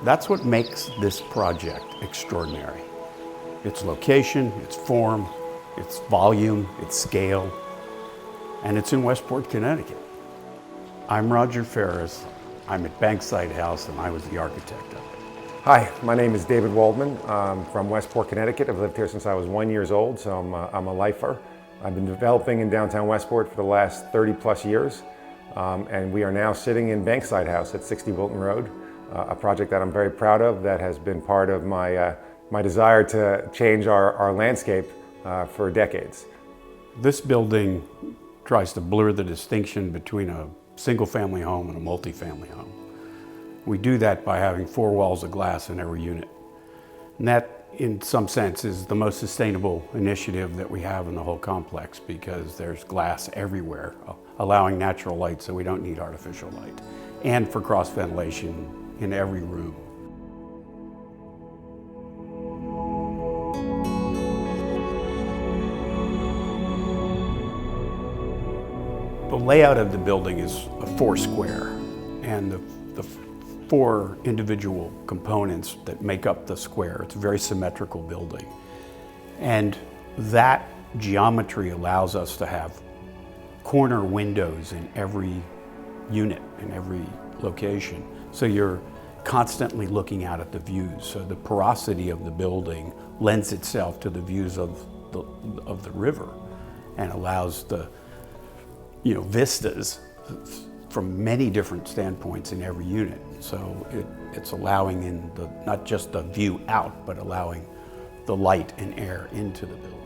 That's what makes this project extraordinary. Its location, its form, its volume, its scale, and it's in Westport, Connecticut. I'm Roger Ferris. I'm at Bankside House, and I was the architect of it. Hi, my name is David Waldman. I'm from Westport, Connecticut. I've lived here since I was 1 year old, so I'm a lifer. I've been developing in downtown Westport for the last 30 plus years, and we are now sitting in Bankside House at 60 Wilton Road, a project that I'm very proud of that has been part of my desire to change our landscape for decades. This building tries to blur the distinction between a single-family home and a multi-family home. We do that by having 4 walls of glass in every unit. And that, in some sense, is the most sustainable initiative that we have in the whole complex because there's glass everywhere, allowing natural light so we don't need artificial light, and for cross-ventilation in every room. The layout of the building is a 4 square, and the 4 individual components that make up the square. It's a very symmetrical building. And that geometry allows us to have corner windows in every unit, in every location. So you're constantly looking out at the views. So the porosity of the building lends itself to the views of the river and allows the vistas from many different standpoints in every unit. So it's allowing in not just the view out, but allowing the light and air into the building.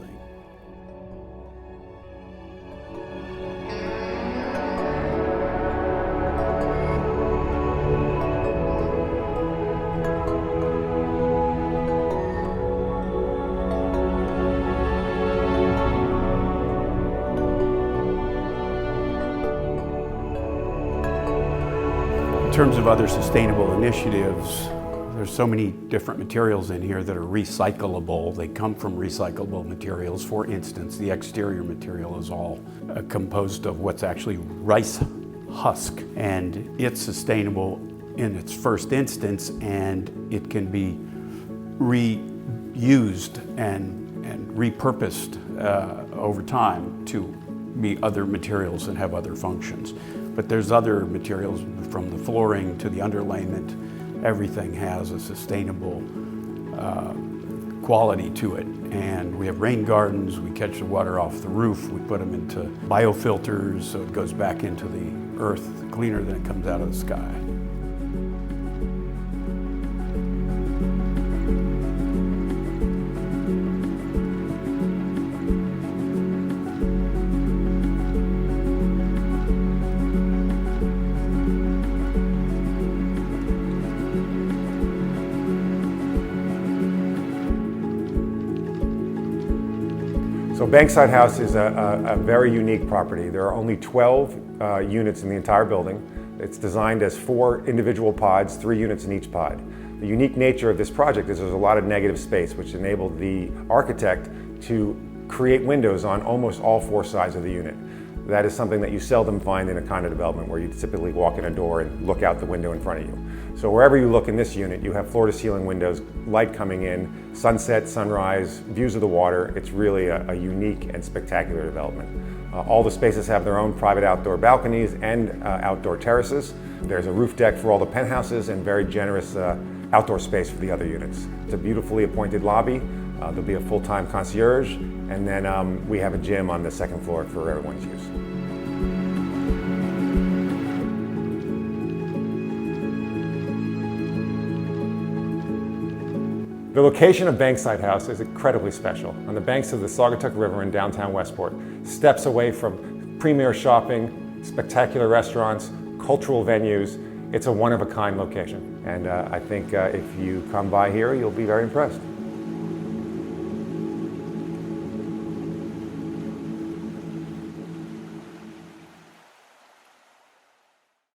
In terms of other sustainable initiatives, there's so many different materials in here that are recyclable. They come from recyclable materials. For instance, the exterior material is all composed of what's actually rice husk, and it's sustainable in its first instance, and it can be reused and repurposed over time to be other materials and have other functions. But there's other materials, from the flooring to the underlayment. Everything has a sustainable quality to it. And we have rain gardens. We catch the water off the roof. We put them into biofilters so it goes back into the earth cleaner than it comes out of the sky. So Bankside House is a very unique property. There are only 12 units in the entire building. It's designed as 4 individual pods, 3 units in each pod. The unique nature of this project is there's a lot of negative space, which enabled the architect to create windows on almost all 4 sides of the unit. That is something that you seldom find in a condo development where you typically walk in a door and look out the window in front of you. So wherever you look in this unit, you have floor-to-ceiling windows, light coming in, sunset, sunrise, views of the water. It's really a unique and spectacular development. All the spaces have their own private outdoor balconies and outdoor terraces. There's a roof deck for all the penthouses and very generous outdoor space for the other units. It's a beautifully appointed lobby. There'll be a full-time concierge, and then we have a gym on the 2nd floor for everyone's use. The location of Bankside House is incredibly special. On the banks of the Saugatuck River in downtown Westport, steps away from premier shopping, spectacular restaurants, cultural venues. It's a one-of-a-kind location, and I think if you come by here, you'll be very impressed.